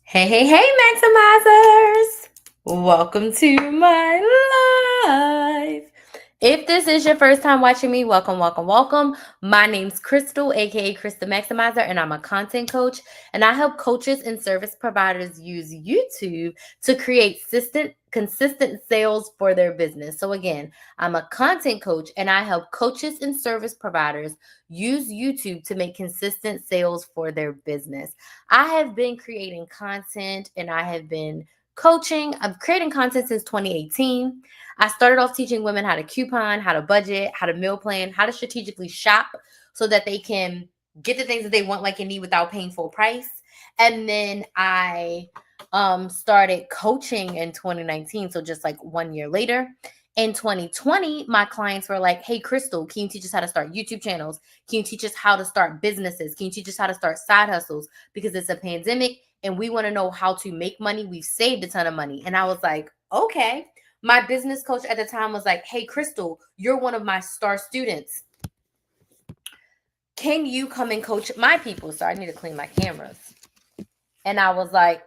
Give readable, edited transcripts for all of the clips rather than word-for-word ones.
Hey, Maximizers! Welcome to my life. If this is your first time watching me, welcome. My name's Crystal, aka Krista Maximizer, and I'm a content coach. And I help coaches and service providers use YouTube to create consistent sales for their business. So, again, I'm a content coach and I help coaches and service providers use YouTube to make consistent sales for their business. I have been creating content and I have been coaching. I'm creating content since 2018. I started off teaching women how to coupon, how to budget, how to meal plan, how to strategically shop so that they can get the things that they want, like and need, without paying full price. And then I started coaching in 2019, so just like 1 year later. In 2020, my clients were like, "Hey, Crystal, can you teach us how to start YouTube channels? Can you teach us how to start businesses? Can you teach us how to start side hustles? Because it's a pandemic and we want to know how to make money. We've saved a ton of money." And I was like, okay. My business coach at the time was like, "Hey, Crystal, you're one of my star students. Can you come and coach my people?" So I need to clean my cameras. And I was like,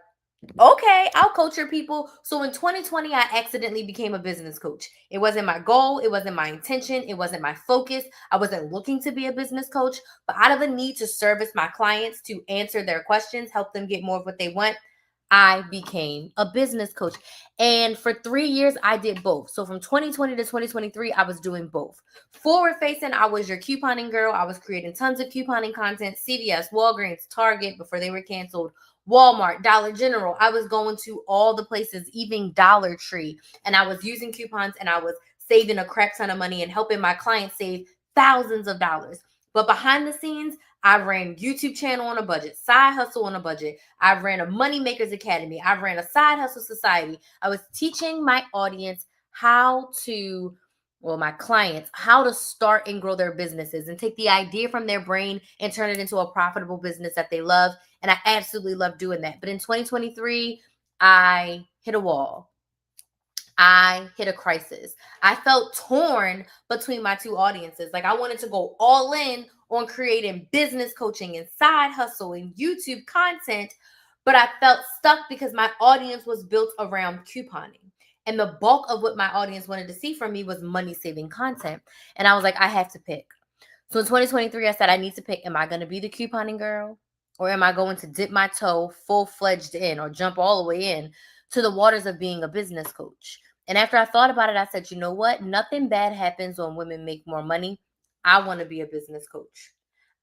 okay, I'll coach your people. So in 2020, I accidentally became a business coach. It wasn't my goal. It wasn't my intention. It wasn't my focus. I wasn't looking to be a business coach, but out of a need to service my clients, to answer their questions, help them get more of what they want, I became a business coach. And for 3 years, I did both. So from 2020 to 2023, I was doing both. Forward facing, I was your couponing girl. I was creating tons of couponing content, CVS, Walgreens, Target before they were canceled, Walmart, Dollar General. I was going to all the places, even Dollar Tree. And I was using coupons and I was saving a crap ton of money and helping my clients save thousands of dollars. But behind the scenes, I ran YouTube channel on a budget, side hustle on a budget. I ran a Money Makers Academy. I ran a side hustle society. I was teaching my audience my clients, how to start and grow their businesses and take the idea from their brain and turn it into a profitable business that they love. And I absolutely love doing that. But in 2023, I hit a wall. I hit a crisis. I felt torn between my two audiences. Like I wanted to go all in on creating business coaching and side hustle and YouTube content, but I felt stuck because my audience was built around couponing. And the bulk of what my audience wanted to see from me was money saving content. And I was like, I have to pick. So in 2023, I said, I need to pick. Am I going to be the couponing girl? Or am I going to dip my toe full-fledged in or jump all the way in to the waters of being a business coach? And after I thought about it, I said, you know what? Nothing bad happens when women make more money. I want to be a business coach.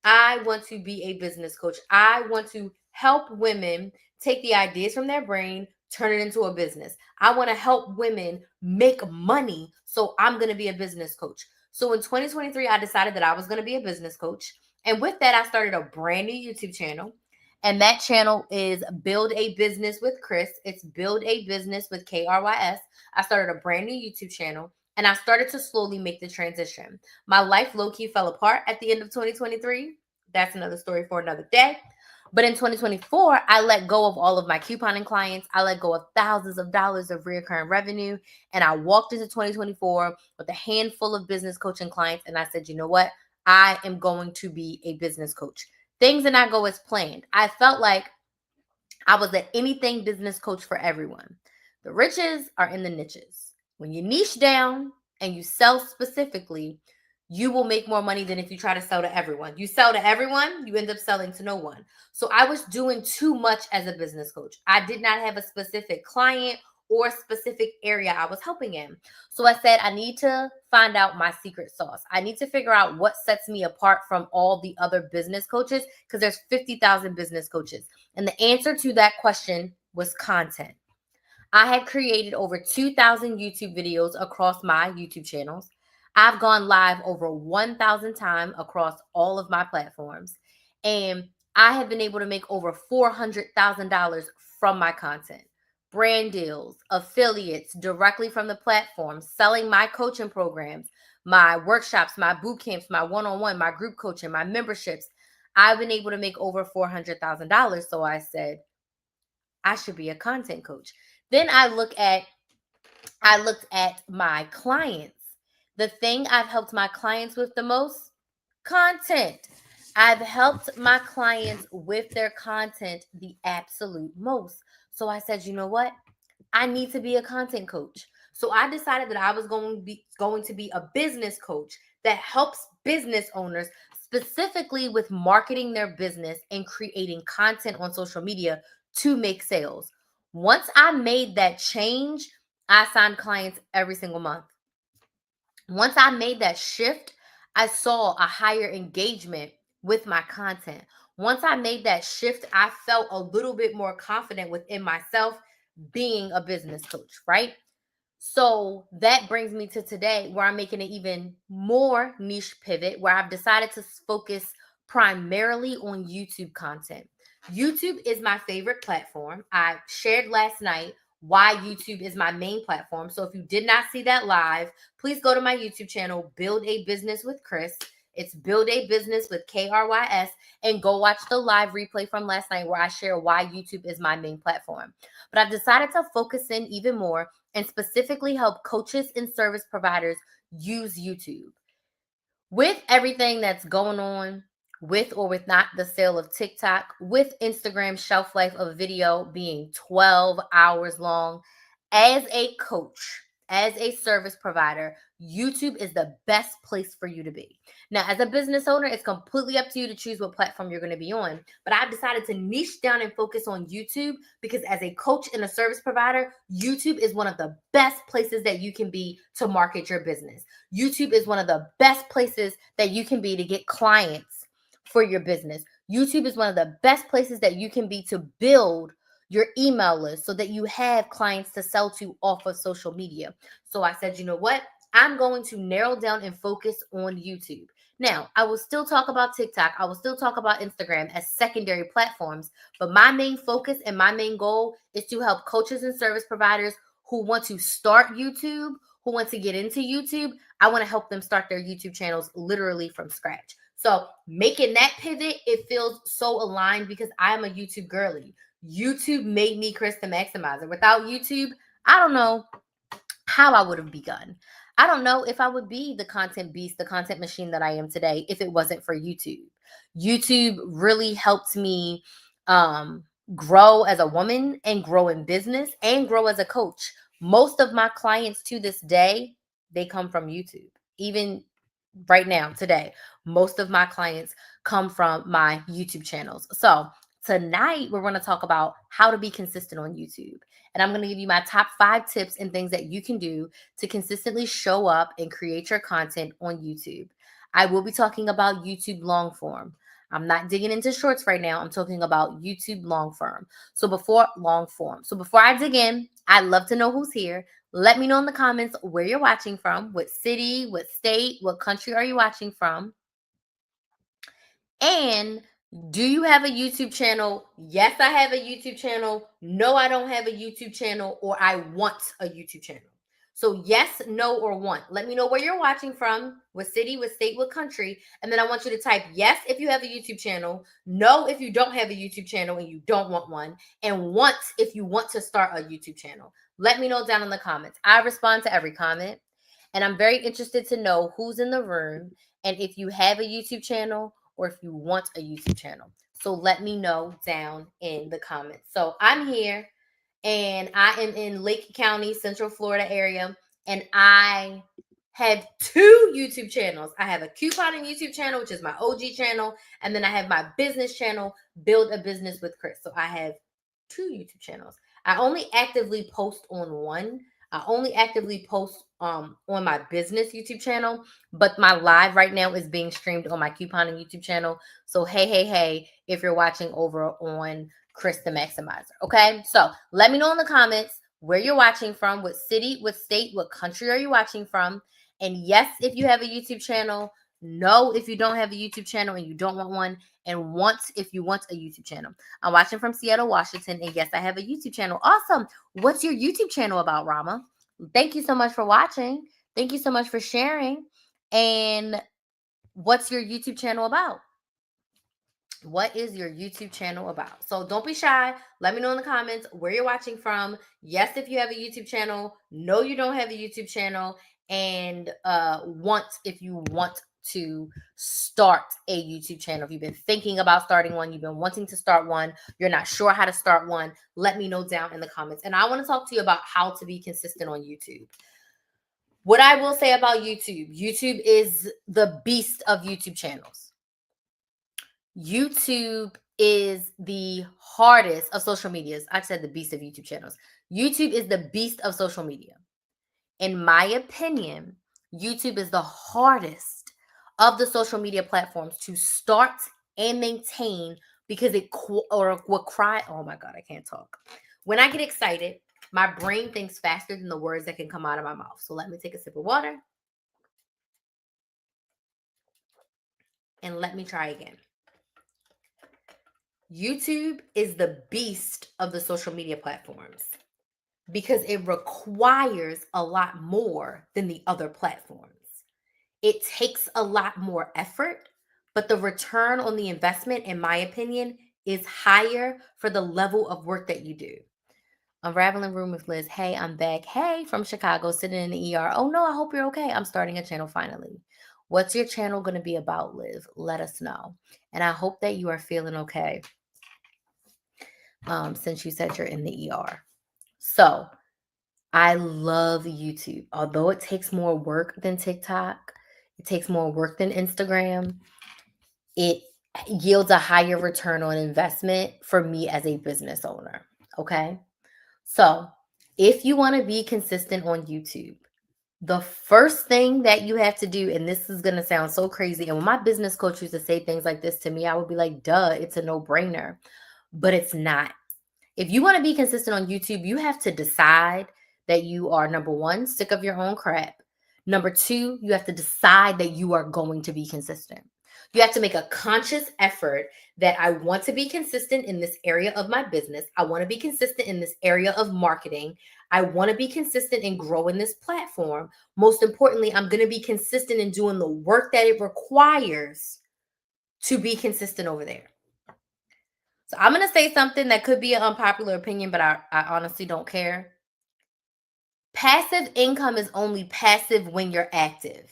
I want to be a business coach. I want to help women take the ideas from their brain, turn it into a business. I want to help women make money. So I'm going to be a business coach. So in 2023, I decided that I was going to be a business coach. And with that, I started a brand new YouTube channel. And that channel is Build a Business with Chris. It's Build a Business with KRYS. I started a brand new YouTube channel and I started to slowly make the transition. My life low-key fell apart at the end of 2023. That's another story for another day. But in 2024, I let go of all of my couponing clients. I let go of thousands of dollars of recurring revenue. And I walked into 2024 with a handful of business coaching clients. And I said, you know what? I am going to be a business coach. Things did not go as planned. I felt like I was an anything business coach for everyone. The riches are in the niches. When you niche down and you sell specifically, you will make more money than if you try to sell to everyone. You sell to everyone, you end up selling to no one. So I was doing too much as a business coach. I did not have a specific client or specific area I was helping in. So I said, I need to find out my secret sauce. I need to figure out what sets me apart from all the other business coaches, because there's 50,000 business coaches. And the answer to that question was content. I had created over 2,000 YouTube videos across my YouTube channels. I've gone live over 1,000 times across all of my platforms. And I have been able to make over $400,000 from my content. Brand deals, affiliates directly from the platform, selling my coaching programs, my workshops, my boot camps, my one-on-one, my group coaching, my memberships. I've been able to make over $400,000. So I said, I should be a content coach. Then I looked at my clients. The thing I've helped my clients with the most, content. I've helped my clients with their content the absolute most. So I said, you know what? I need to be a content coach. So I decided that I was going to be a business coach that helps business owners specifically with marketing their business and creating content on social media to make sales. Once I made that change, I signed clients every single month. Once I made that shift, I saw a higher engagement with my content. Once I made that shift, I felt a little bit more confident within myself being a business coach, right? So that brings me to today where I'm making an even more niche pivot where I've decided to focus primarily on YouTube content. YouTube is my favorite platform. I shared last night why YouTube is my main platform. So if you did not see that live, please go to my YouTube channel, Build a Business with Chris. It's Build a Business with KRYS, and go watch the live replay from last night where I share why YouTube is my main platform. But I've decided to focus in even more and specifically help coaches and service providers use YouTube. With everything that's going on, with or with not the sale of TikTok, with Instagram shelf life of video being 12 hours long, as a coach, as a service provider, YouTube is the best place for you to be. Now, as a business owner, it's completely up to you to choose what platform you're going to be on. But I've decided to niche down and focus on YouTube because as a coach and a service provider, YouTube is one of the best places that you can be to market your business. YouTube is one of the best places that you can be to get clients for your business. YouTube is one of the best places that you can be to build your email list so that you have clients to sell to off of social media. So I said, you know what? I'm going to narrow down and focus on YouTube. Now, I will still talk about TikTok. I will still talk about Instagram as secondary platforms, but my main focus and my main goal is to help coaches and service providers who want to start YouTube, who want to get into YouTube. I want to help them start their YouTube channels literally from scratch. So making that pivot, it feels so aligned because I'm a YouTube girly. YouTube made me Chris the Maximizer. Without YouTube, I don't know how I would have begun. I don't know if I would be the content beast, the content machine that I am today if it wasn't for YouTube. YouTube really helped me grow as a woman and grow in business and grow as a coach. Most of my clients to this day, they come from YouTube. Even right now, today, most of my clients come from my YouTube channels. So tonight, we're going to talk about how to be consistent on YouTube. And I'm going to give you my top 5 tips and things that you can do to consistently show up and create your content on YouTube. I will be talking about YouTube long form. I'm not digging into shorts right now. I'm talking about YouTube long form. So before I dig in, I'd love to know who's here. Let me know in the comments where you're watching from, what city, what state, what country are you watching from? And do you have a YouTube channel? Yes, I have a YouTube channel. No, I don't have a YouTube channel, or I want a YouTube channel. So yes, no, or want. Let me know where you're watching from, what city, what state, what country. And then I want you to type yes if you have a YouTube channel, no if you don't have a YouTube channel and you don't want one, and want if you want to start a YouTube channel. Let me know down in the comments. I respond to every comment, and I'm very interested to know who's in the room and if you have a YouTube channel or if you want a YouTube channel. So let me know down in the comments. So I'm here and I am in Lake County, Central Florida area, and I have 2 YouTube channels. I have a couponing YouTube channel, which is my OG channel, and then I have my business channel, Build a Business with Chris. So I have 2 YouTube channels. I only actively post on one. I only actively post on my business YouTube channel, but my live right now is being streamed on my couponing YouTube channel. So hey, if you're watching over on Chris the Maximizer. Okay, so let me know in the comments where you're watching from, what city, what state, what country are you watching from? And yes, if you have a YouTube channel, no, if you don't have a YouTube channel and you don't want one, and want if you want a YouTube channel. I'm watching from Seattle, Washington, and yes, I have a YouTube channel. Awesome. What's your YouTube channel about, Rama? Thank you so much for watching. Thank you so much for sharing. And what's your YouTube channel about? What is your YouTube channel about? So don't be shy. Let me know in the comments where you're watching from. Yes, if you have a YouTube channel. No, you don't have a YouTube channel. And want if you want to start a YouTube channel. If you've been thinking about starting one, you've been wanting to start one, you're not sure how to start one, let me know down in the comments. And I want to talk to you about how to be consistent on YouTube. What I will say about YouTube, YouTube is the beast of YouTube channels. YouTube is the hardest of social medias. I said the beast of YouTube channels. YouTube is the beast of social media. In my opinion, YouTube is the hardest of the social media platforms to start and maintain because oh my God, I can't talk. When I get excited, my brain thinks faster than the words that can come out of my mouth. So let me take a sip of water. And let me try again. YouTube is the beast of the social media platforms because it requires a lot more than the other platforms. It takes a lot more effort, but the return on the investment, in my opinion, is higher for the level of work that you do. Unraveling Room with Liz. Hey, I'm back. Hey, from Chicago, sitting in the ER. Oh no, I hope you're okay. I'm starting a channel finally. What's your channel going to be about, Liv? Let us know. And I hope that you are feeling okay since you said you're in the ER. So I love YouTube. Although it takes more work than TikTok, it takes more work than Instagram, it yields a higher return on investment for me as a business owner. Okay. So if you want to be consistent on YouTube, the first thing that you have to do, and this is going to sound so crazy, and when my business coach used to say things like this to me, I would be like, duh, it's a no-brainer. But it's not. If you want to be consistent on YouTube, you have to decide that you are, number one, sick of your own crap. Number two, you have to decide that you are going to be consistent. You have to make a conscious effort that I want to be consistent in this area of my business. I want to be consistent in this area of marketing. I want to be consistent in growing this platform. Most importantly, I'm going to be consistent in doing the work that it requires to be consistent over there. So I'm going to say something that could be an unpopular opinion, but I honestly don't care. Passive income is only passive when you're active.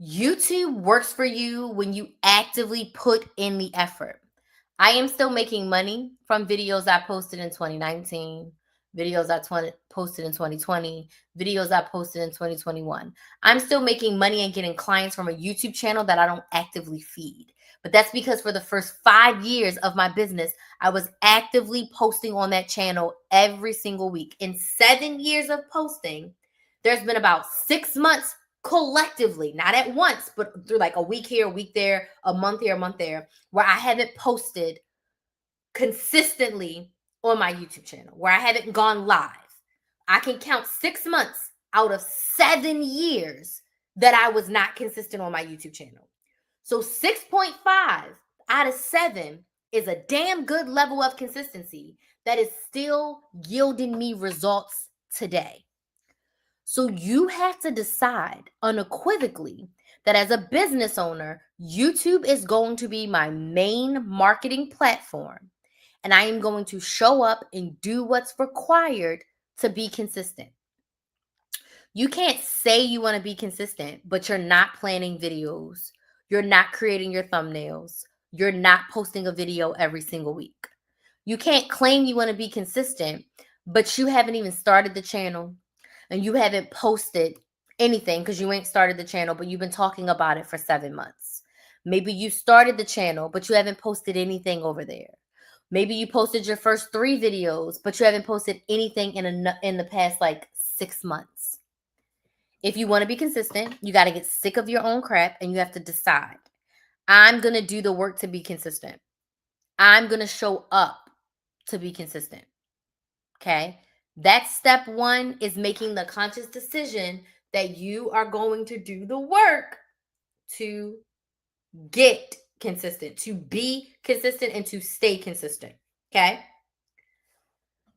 YouTube works for you when you actively put in the effort. I am still making money from videos I posted in 2019, videos I posted in 2020, videos I posted in 2021. I'm still making money and getting clients from a YouTube channel that I don't actively feed. But that's because for the first 5 years of my business, I was actively posting on that channel every single week. In 7 years of posting, there's been about 6 months collectively, not at once, but through like a week here, a week there, a month here, a month there, where I haven't posted consistently on my YouTube channel, where I haven't gone live. I can count 6 months out of 7 years that I was not consistent on my YouTube channel. So 6.5 out of 7 is a damn good level of consistency that is still yielding me results today. So you have to decide unequivocally that as a business owner, YouTube is going to be my main marketing platform, and I am going to show up and do what's required to be consistent. You can't say you want to be consistent, but you're not planning videos. You're not creating your thumbnails. You're not posting a video every single week. You can't claim you want to be consistent, but you haven't even started the channel and you haven't posted anything because you ain't started the channel, but you've been talking about it for 7 months. Maybe you started the channel, but you haven't posted anything over there. Maybe you posted your first 3 videos, but you haven't posted anything in the past like 6 months. If you want to be consistent, you got to get sick of your own crap and you have to decide, I'm going to do the work to be consistent. I'm going to show up to be consistent. Okay? That's step 1, is making the conscious decision that you are going to do the work to get consistent, to be consistent, and to stay consistent. Okay?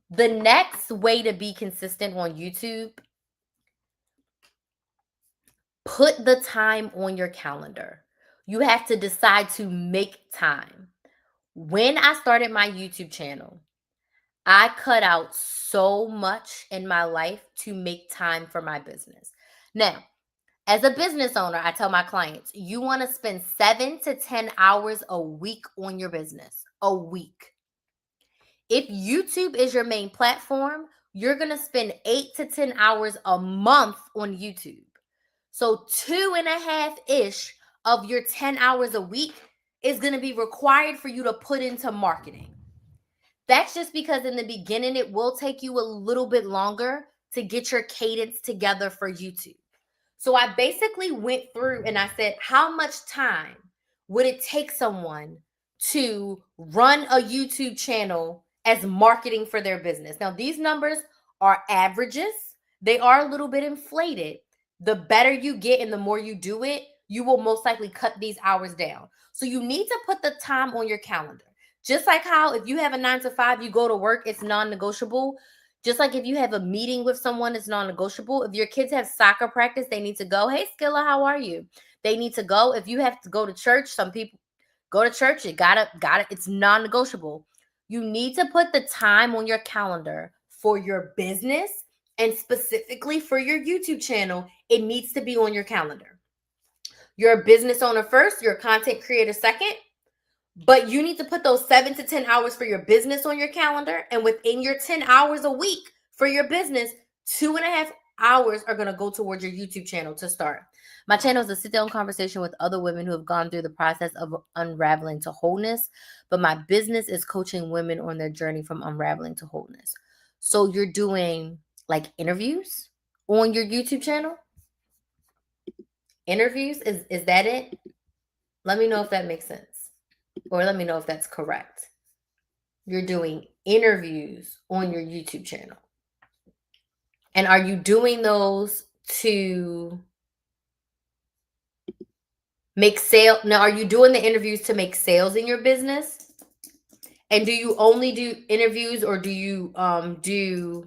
The next way to be consistent on YouTube, put the time on your calendar. You have to decide to make time. When I started my YouTube channel, I cut out so much in my life to make time for my business. Now, As a business owner, I tell my clients, you want to spend 7 to 10 hours a week on your business, a week. If YouTube is your main platform, you're going to spend 8 to 10 hours a month on YouTube. So 2.5-ish of your 10 hours a week is going to be required for you to put into marketing. That's just because in the beginning, it will take you a little bit longer to get your cadence together for YouTube. So I basically went through and I said, how much time would it take someone to run a YouTube channel as marketing for their business? Now, these numbers are averages. They are a little bit inflated. The better you get and the more you do it, you will most likely cut these hours down. So you need to put the time on your calendar. Just like how if you have a 9 to 5, you go to work, it's non-negotiable. Just like if you have a meeting with someone, it's non-negotiable. If your kids have soccer practice, they need to go. Hey, Skilla, how are you? They need to go. If you have to go to church, some people go to church. You gotta. It's non-negotiable. You need to put the time on your calendar for your business and specifically for your YouTube channel. It needs to be on your calendar. You're a business owner first. You're a content creator second. But you need to put those 7 to 10 hours for your business on your calendar. And within your 10 hours a week for your business, 2.5 hours are going to go towards your YouTube channel to start. My channel is a sit-down conversation with other women who have gone through the process of unraveling to wholeness. But my business is coaching women on their journey from unraveling to wholeness. So you're doing like interviews on your YouTube channel? Interviews? Is that it? Let me know if that makes sense. Or let me know if that's correct. You're doing interviews on your YouTube channel. And are you doing those to make sales? Now, are you doing the interviews to make sales in your business? And do you only do interviews or do you only do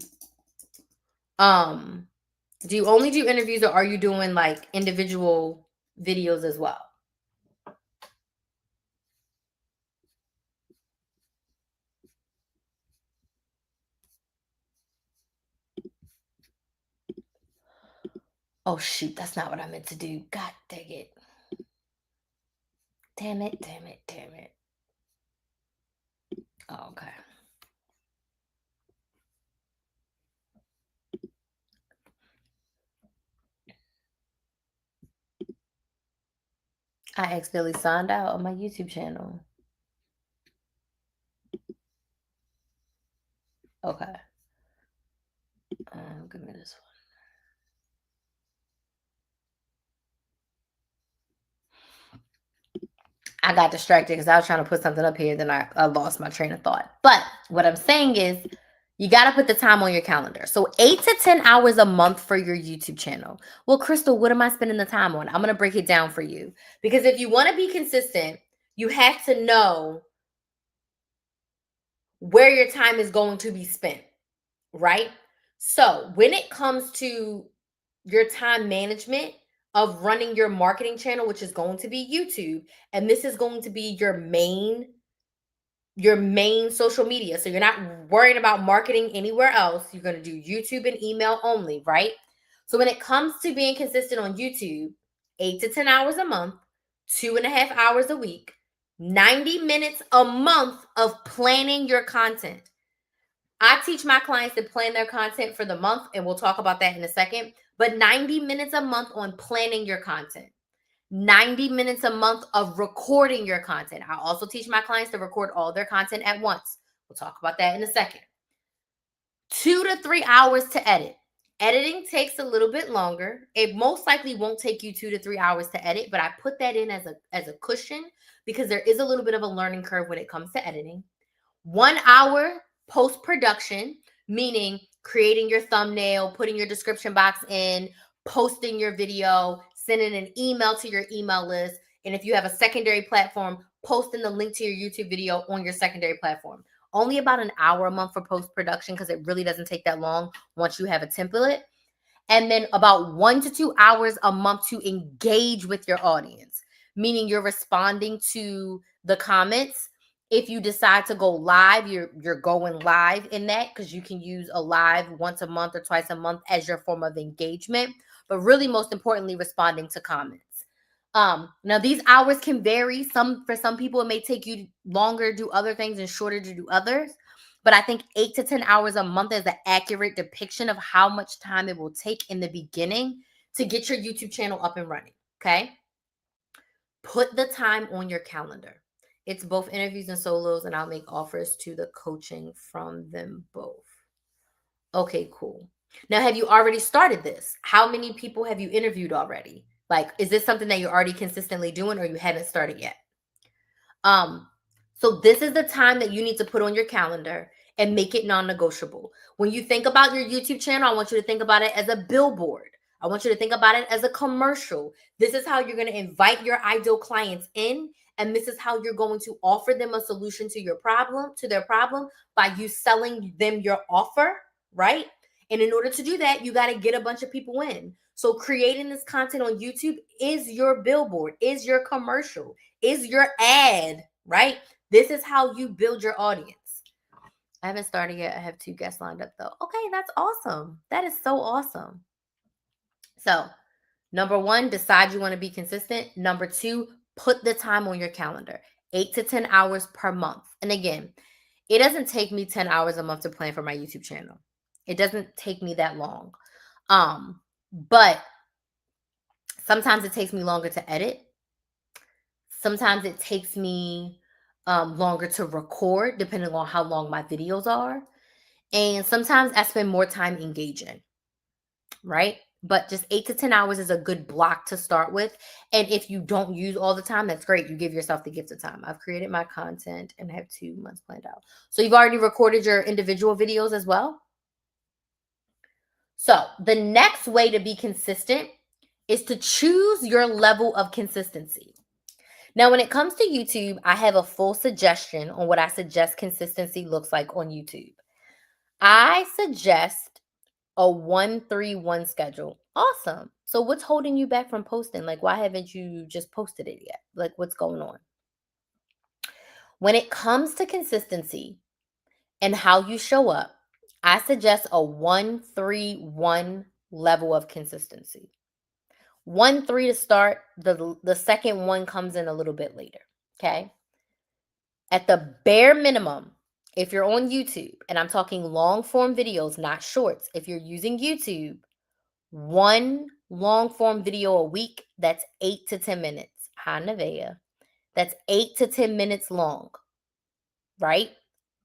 interviews or are you doing like individual videos as well? Oh, shoot. That's not what I meant to do. God dang it. Damn it. Oh, okay. I accidentally signed out on my YouTube channel. Okay. Give me this one. I got distracted because I was trying to put something up here. Then I lost my train of thought. But what I'm saying is you got to put the time on your calendar. So 8 to 10 hours a month for your YouTube channel. Well, Crystal, what am I spending the time on? I'm going to break it down for you. Because if you want to be consistent, you have to know where your time is going to be spent, right? So when it comes to your time management of running your marketing channel, which is going to be YouTube, and this is going to be your main social media. So you're not worrying about marketing anywhere else. You're going to do YouTube and email only, right? So when it comes to being consistent on YouTube, 8 to 10 hours a month, 2.5 hours a week, 90 minutes a month of planning your content. I teach my clients to plan their content for the month, and we'll talk about that in a second. But 90 minutes a month on planning your content. 90 minutes a month of recording your content. I also teach my clients to record all their content at once. We'll talk about that in a second. 2 to 3 hours to edit. Editing takes a little bit longer. It most likely won't take you 2 to 3 hours to edit, but I put that in as a cushion because there is a little bit of a learning curve when it comes to editing. 1 hour post-production, meaning creating your thumbnail, putting your description box in, posting your video, sending an email to your email list, and if you have a secondary platform, posting the link to your YouTube video on your secondary platform. Only about an hour a month for post-production because it really doesn't take that long once you have a template. And then about 1 to 2 hours a month to engage with your audience, meaning you're responding to the comments. If you decide to go live, you're going live in that because you can use a live once a month or twice a month as your form of engagement. but really most importantly, responding to comments. Now these hours can vary. For some people, it may take you longer to do other things and shorter to do others. But I think 8 to 10 hours a month is an accurate depiction of how much time it will take in the beginning to get your YouTube channel up and running. Okay. Put the time on your calendar. It's both interviews and solos, and I'll make offers to the coaching from them both. Okay, cool. Now, have you already started this? How many people have you interviewed already? Like, is this something that you're already consistently doing or you haven't started yet? So this is the time that you need to put on your calendar and make it non-negotiable. When you think about your YouTube channel, I want you to think about it as a billboard. I want you to think about it as a commercial. This is how you're going to invite your ideal clients in, and this is how you're going to offer them a solution to their problem by you selling them your offer, right? And in order to do that, you got to get a bunch of people in. So creating this content on YouTube is your billboard, is your commercial, is your ad, right? This is how you build your audience. I haven't started yet. I have 2 guests lined up though. Okay, that's awesome. That is so awesome. So, number 1, decide you want to be consistent. Number 2, put the time on your calendar. 8 to 10 hours per month. And again, it doesn't take me 10 hours a month to plan for my YouTube channel. It doesn't take me that long. But sometimes it takes me longer to edit. Sometimes it takes me longer to record, depending on how long my videos are. And sometimes I spend more time engaging, right? But just 8 to 10 hours is a good block to start with. And if you don't use all the time, that's great. You give yourself the gift of time. I've created my content and have 2 months planned out. So you've already recorded your individual videos as well. So the next way to be consistent is to choose your level of consistency. Now, when it comes to YouTube, I have a full suggestion on what I suggest consistency looks like on YouTube. I suggest a 1-3-1 schedule. Awesome. So what's holding you back from posting? Like, why haven't you just posted it yet? Like, what's going on? When it comes to consistency and how you show up, I suggest a 1-3-1 level of consistency. 1-3 to start. The second one comes in a little bit later. Okay. At the bare minimum, if you're on YouTube, and I'm talking long form videos, not shorts, if you're using YouTube, 1 long form video a week, that's 8 to 10 minutes. Hi, Nevaeh. That's 8 to 10 minutes long, right?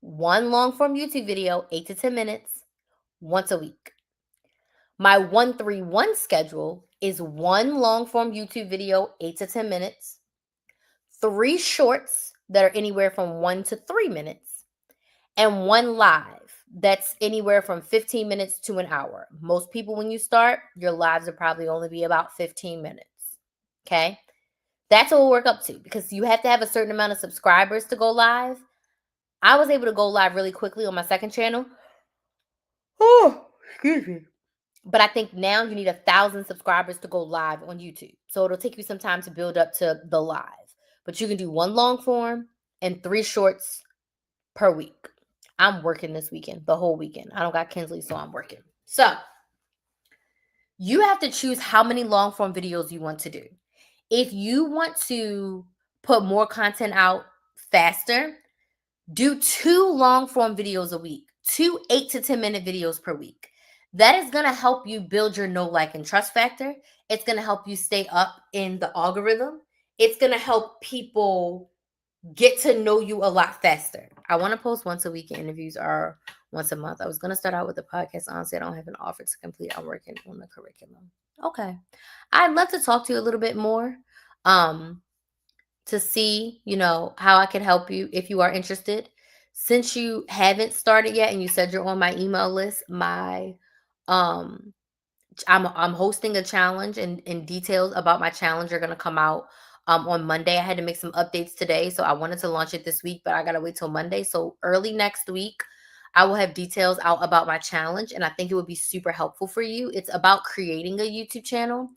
1 long form YouTube video, 8 to 10 minutes, once a week. My 1-3-1 schedule is 1 long form YouTube video, 8 to 10 minutes, 3 shorts that are anywhere from 1 to 3 minutes, and 1 live that's anywhere from 15 minutes to an hour. Most people, when you start, your lives will probably only be about 15 minutes. Okay. That's what we'll work up to, because you have to have a certain amount of subscribers to go live. I was able to go live really quickly on my second channel. Oh, excuse me. But I think now you need 1,000 subscribers to go live on YouTube. So it'll take you some time to build up to the live. But you can do 1 long form and 3 shorts per week. I'm working this weekend, the whole weekend. I don't got Kinsley, so I'm working. So you have to choose how many long form videos you want to do. If you want to put more content out faster, do 2 long form videos a week, 2 8 to 10 minute videos per week. That is going to help you build your know, like, and trust factor. It's going to help you stay up in the algorithm. It's going to help people get to know you a lot faster. I want to post once a week, and interviews are once a month. I was going to start out with the podcast. Honestly, I don't have an offer to complete. I'm working on the curriculum. Okay. I'd love to talk to you a little bit more to see, how I can help you if you are interested. Since you haven't started yet and you said you're on my email list, I'm hosting a challenge, and details about my challenge are going to come out on Monday. I had to make some updates today, so I wanted to launch it this week, but I got to wait till Monday. So early next week, I will have details out about my challenge, and I think it would be super helpful for you. It's about creating a YouTube channel.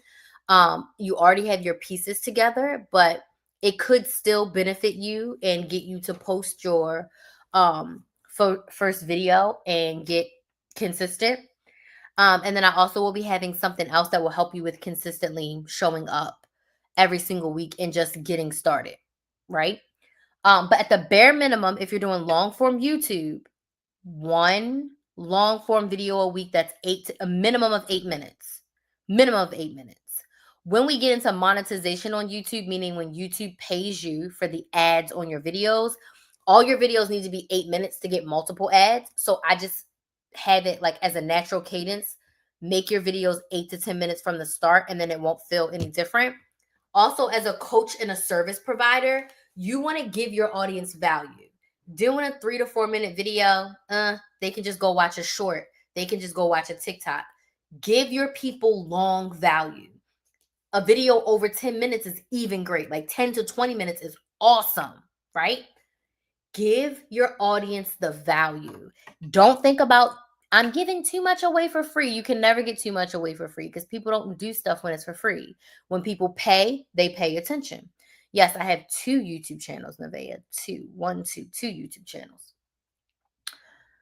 You already have your pieces together, but it could still benefit you and get you to post your first video and get consistent. And then I also will be having something else that will help you with consistently showing up every single week and just getting started, right? But at the bare minimum, if you're doing long form YouTube, one long form video a week that's a minimum of 8 minutes. Minimum of 8 minutes. When we get into monetization on YouTube, meaning when YouTube pays you for the ads on your videos, all your videos need to be 8 minutes to get multiple ads. So I just have it like as a natural cadence. Make your videos 8 to 10 minutes from the start, and then it won't feel any different. Also, as a coach and a service provider, you want to give your audience value. Doing a 3 to 4 minute video, they can just go watch a short. They can just go watch a TikTok. Give your people long value. A video over 10 minutes is even great. Like 10 to 20 minutes is awesome, right? Give your audience the value. Don't think about, I'm giving too much away for free. You can never get too much away for free because people don't do stuff when it's for free. When people pay, they pay attention. Yes, I have 2 YouTube channels, Nevaeh. 2 YouTube channels.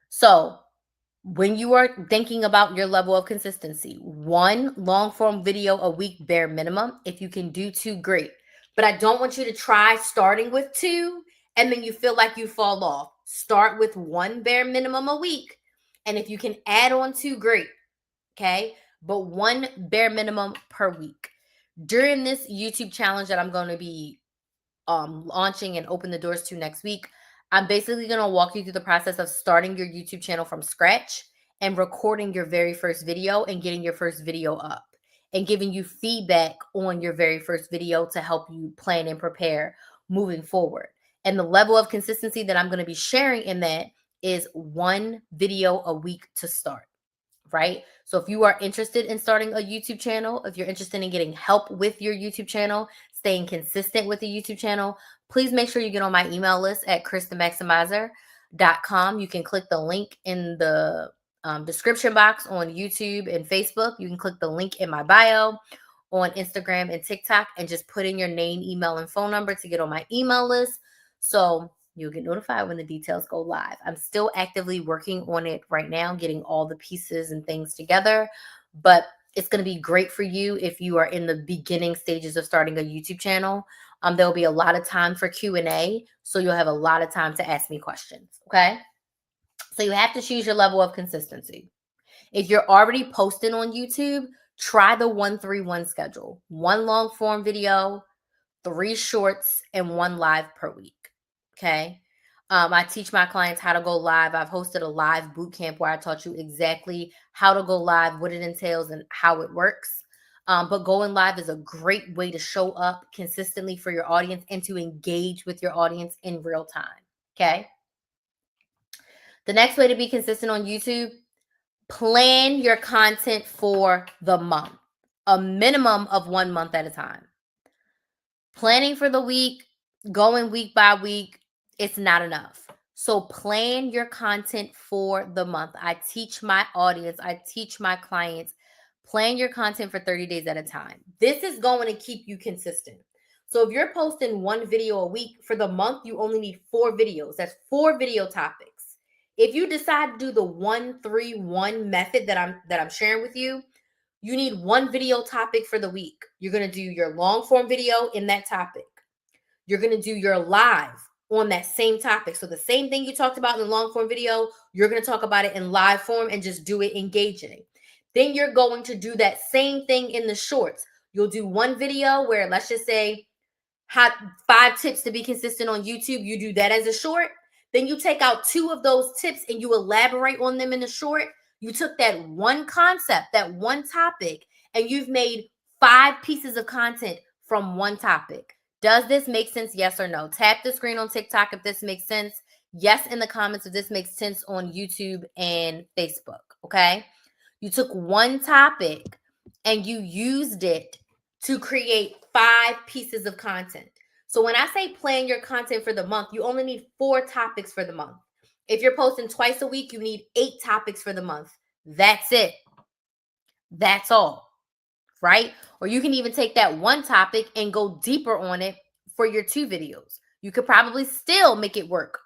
So when you are thinking about your level of consistency, 1 long form video a week, bare minimum. If you can do 2, great. But I don't want you to try starting with 2 and then you feel like you fall off. Start with 1 bare minimum a week. And if you can add on 2, great. Okay. But 1 bare minimum per week. During this YouTube challenge that I'm going to be launching and open the doors to next week, I'm basically going to walk you through the process of starting your YouTube channel from scratch and recording your very first video and getting your first video up and giving you feedback on your very first video to help you plan and prepare moving forward. And the level of consistency that I'm going to be sharing in that is 1 video a week to start. Right? So if you are interested in starting a YouTube channel, if you're interested in getting help with your YouTube channel, staying consistent with the YouTube channel, please make sure you get on my email list at christhemaximizer.com. You can click the link in the description box on YouTube and Facebook. You can click the link in my bio on Instagram and TikTok and just put in your name, email, and phone number to get on my email list. So you'll get notified when the details go live. I'm still actively working on it right now, getting all the pieces and things together, but it's going to be great for you if you are in the beginning stages of starting a YouTube channel. There'll be a lot of time for Q&A, so you'll have a lot of time to ask me questions, okay? So you have to choose your level of consistency. If you're already posting on YouTube, try the 1-3-1 schedule. 1 long form video, 3 shorts, and 1 live per week. Okay. I teach my clients how to go live. I've hosted a live boot camp where I taught you exactly how to go live, what it entails, and how it works. But going live is a great way to show up consistently for your audience and to engage with your audience in real time. Okay. The next way to be consistent on YouTube, plan your content for the month, a minimum of 1 month at a time. Planning for the week, going week by week, it's not enough. So plan your content for the month. I teach my audience, I teach my clients, plan your content for 30 days at a time. This is going to keep you consistent. So if you're posting 1 video a week for the month, you only need 4 videos. That's 4 video topics. If you decide to do the 1-3-1 method that I'm sharing with you, you need 1 video topic for the week. You're going to do your long form video in that topic. You're going to do your live on that same topic. So the same thing you talked about in the long form video, you're going to talk about it in live form and just do it engaging. Then you're going to do that same thing in the shorts. You'll do 1 video where, let's just say, 5 tips to be consistent on YouTube. You do that as a short. Then you take out 2 of those tips and you elaborate on them in the short. You took that 1 concept, that 1 topic, and you've made 5 pieces of content from 1 topic. Does this make sense? Yes or no? Tap the screen on TikTok if this makes sense. Yes in the comments if this makes sense on YouTube and Facebook, okay? You took 1 topic and you used it to create 5 pieces of content. So when I say plan your content for the month, you only need 4 topics for the month. If you're posting twice a week, you need 8 topics for the month. That's it. That's all, right? Or you can even take that 1 topic and go deeper on it for your 2 videos. You could probably still make it work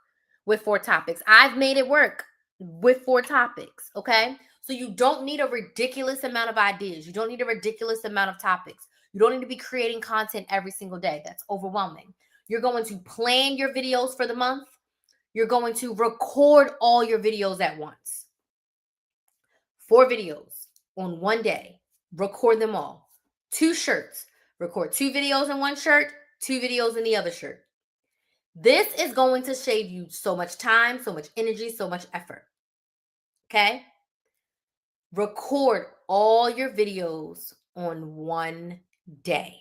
with 4 topics. I've made it work with 4 topics, okay? So you don't need a ridiculous amount of ideas. You don't need a ridiculous amount of topics. You don't need to be creating content every single day. That's overwhelming. You're going to plan your videos for the month. You're going to record all your videos at once. 4 videos on one day. Record them all. 2 shirts. Record 2 videos in one shirt, 2 videos in the other shirt. This is going to save you so much time, so much energy, so much effort. Okay? Record all your videos on one day.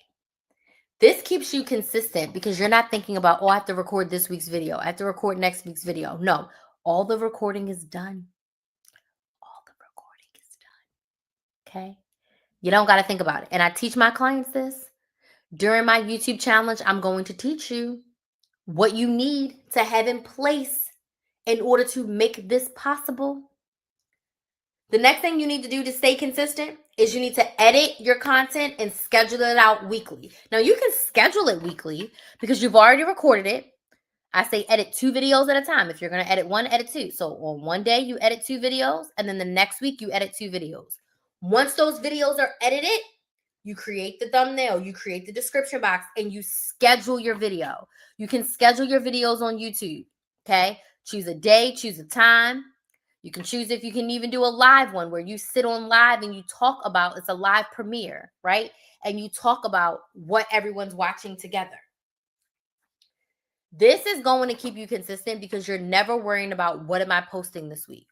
This keeps you consistent because you're not thinking about, oh, I have to record this week's video. I have to record next week's video. No, all the recording is done. All the recording is done. Okay? You don't got to think about it. And I teach my clients this. During my YouTube challenge, I'm going to teach you what you need to have in place in order to make this possible. The next thing you need to do to stay consistent is you need to edit your content and schedule it out weekly. Now, you can schedule it weekly because you've already recorded it. I say edit 2 videos at a time. If you're going to edit 1, edit 2. So on one day, you edit 2 videos, and then the next week, you edit 2 videos. Once those videos are edited, you create the thumbnail, you create the description box, and you schedule your video. You can schedule your videos on YouTube, okay? Choose a day, choose a time. You can choose if you can even do a live one where you sit on live and you talk about, it's a live premiere, right? And you talk about what everyone's watching together. This is going to keep you consistent because you're never worrying about what am I posting this week.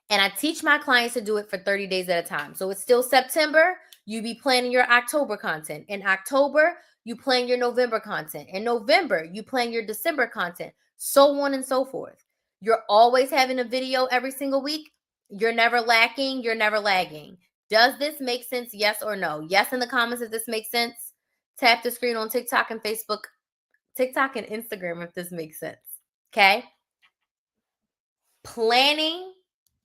And I teach my clients to do it for 30 days at a time. So it's still September, you be planning your October content. In October, you plan your November content. In November, you plan your December content, so on and so forth. You're always having a video every single week. You're never lacking. You're never lagging. Does this make sense? Yes or no? Yes in the comments if this makes sense. Tap the screen on TikTok and Facebook, TikTok and Instagram if this makes sense. Okay? Planning,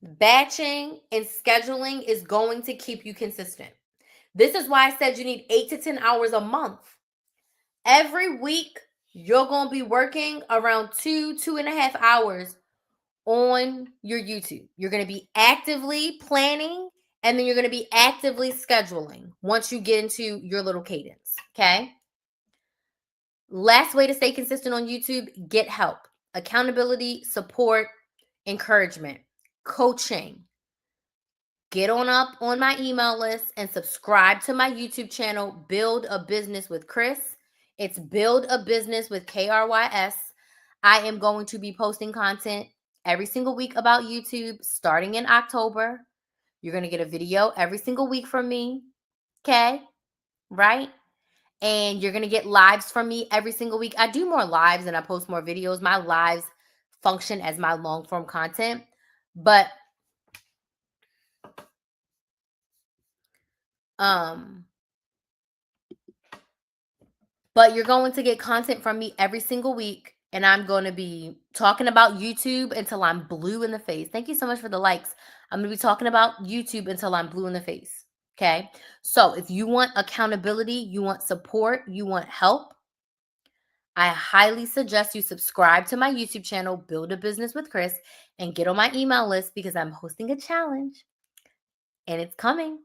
batching, and scheduling is going to keep you consistent. This is why I said you need 8 to 10 hours a month. Every week, you're going to be working around 2.5 hours on your YouTube. You're going to be actively planning, and then you're going to be actively scheduling once you get into your little cadence, okay? Last way to stay consistent on YouTube, get help. Accountability, support, encouragement, coaching. Get on up on my email list and subscribe to my YouTube channel, Build a Business with Chris. It's Build a Business with KRYS. I am going to be posting content every single week about YouTube starting in October. You're going to get a video every single week from me. Okay? Right? And you're going to get lives from me every single week. I do more lives and I post more videos. My lives function as my long form content. But you're going to get content from me every single week. And I'm going to be talking about YouTube until I'm blue in the face. Thank you so much for the likes. I'm going to be talking about YouTube until I'm blue in the face. Okay. So if you want accountability, you want support, you want help, I highly suggest you subscribe to my YouTube channel, Build a Business with Chris, and get on my email list because I'm hosting a challenge and it's coming.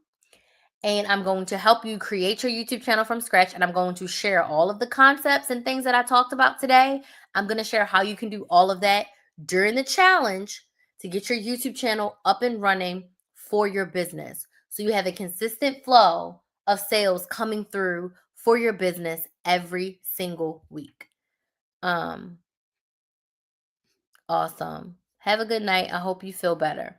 And I'm going to help you create your YouTube channel from scratch. And I'm going to share all of the concepts and things that I talked about today. I'm going to share how you can do all of that during the challenge to get your YouTube channel up and running for your business. So you have a consistent flow of sales coming through for your business every single week. Awesome. Have a good night. I hope you feel better.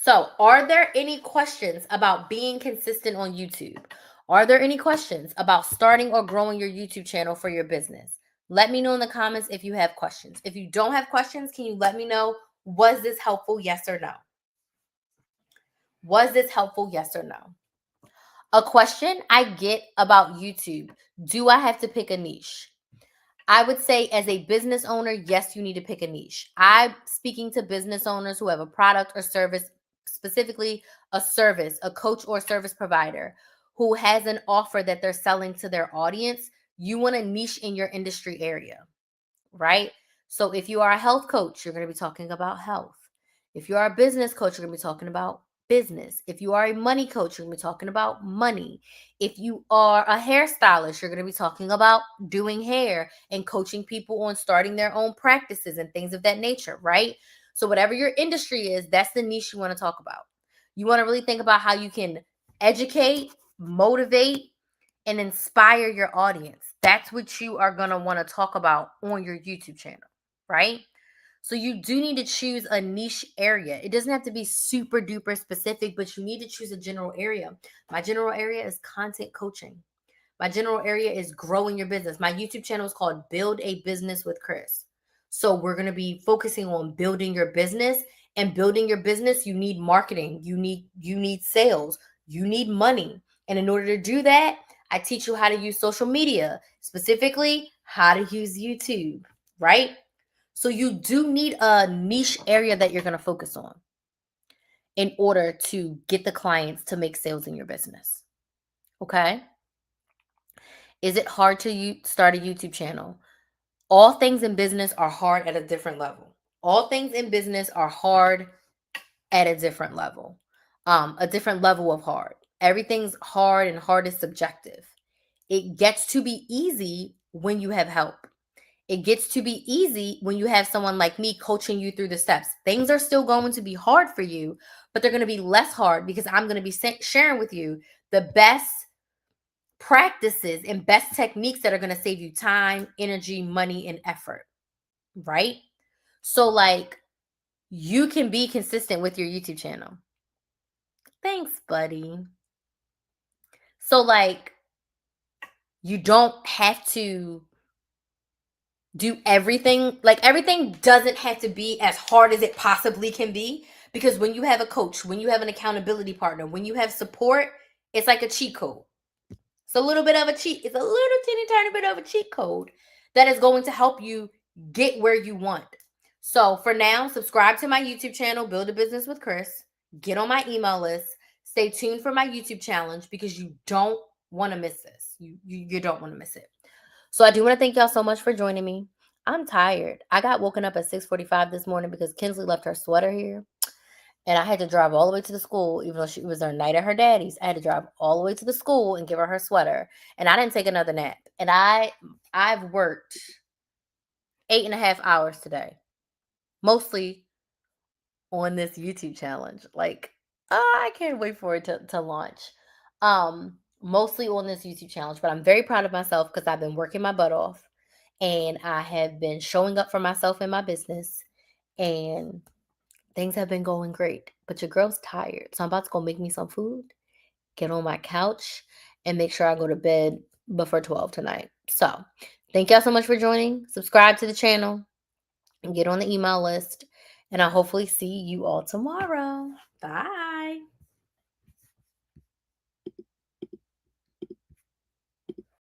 So, are there any questions about being consistent on YouTube? Are there any questions about starting or growing your YouTube channel for your business? Let me know in the comments if you have questions. If you don't have questions, can you let me know, was this helpful, yes or no? Was this helpful, yes or no? A question I get about YouTube, do I have to pick a niche? I would say as a business owner, yes, you need to pick a niche. I'm speaking to business owners who have a product or service, specifically a service, a coach or service provider who has an offer that they're selling to their audience. You want a niche in your industry area, right? So if you are a health coach, you're going to be talking about health. If you are a business coach, you're going to be talking about business. If you are a money coach, you're going to be talking about money. If you are a hairstylist, you're going to be talking about doing hair and coaching people on starting their own practices and things of that nature, right? So whatever your industry is, that's the niche you want to talk about. You want to really think about how you can educate, motivate, and inspire your audience. That's what you are going to want to talk about on your YouTube channel, right? So you do need to choose a niche area. It doesn't have to be super duper specific, but you need to choose a general area. My general area is content coaching. My general area is growing your business. My YouTube channel is called Build a Business with Chris. So we're going to be focusing on building your business, and building your business, you need marketing, you need sales, you need money. And in order to do that, I teach you how to use social media, specifically how to use YouTube, right? So you do need a niche area that you're going to focus on in order to get the clients to make sales in your business. Okay? Is it hard to start a YouTube channel? All things in business are hard at a different level. All things in business are hard at a different level. A different level of hard. Everything's hard, and hard is subjective. It gets to be easy when you have help. It gets to be easy when you have someone like me coaching you through the steps. Things are still going to be hard for you, but they're going to be less hard because I'm going to be sharing with you the best practices and best techniques that are going to save you time, energy, money, and effort, right? So, like, you can be consistent with your YouTube channel. Thanks, buddy. So, like, you don't have to do everything. Like, everything doesn't have to be as hard as it possibly can be, because when you have a coach, when you have an accountability partner, when you have support, it's like a cheat code. It's a little bit of a cheat. It's a little teeny tiny bit of a cheat code that is going to help you get where you want. So for now, subscribe to my YouTube channel, Build a Business with Chris. Get on my email list. Stay tuned for my YouTube challenge, because you don't want to miss this. You don't want to miss it. So I do want to thank y'all so much for joining me. I'm tired. I got woken up at 6:45 this morning because Kinsley left her sweater here. And I had to drive all the way to the school, even though it was her night at her daddy's. I had to drive all the way to the school and give her sweater. And I didn't take another nap. And I've worked 8.5 hours today, mostly on this YouTube challenge. Like, I can't wait for it to launch. Mostly on this YouTube challenge, but I'm very proud of myself because I've been working my butt off, and I have been showing up for myself in my business, and things have been going great. But your girl's tired, so I'm about to go make me some food, get on my couch, and make sure I go to bed before 12 tonight. So thank y'all so much for joining. Subscribe to the channel and get on the email list, and I'll hopefully see you all tomorrow. Bye.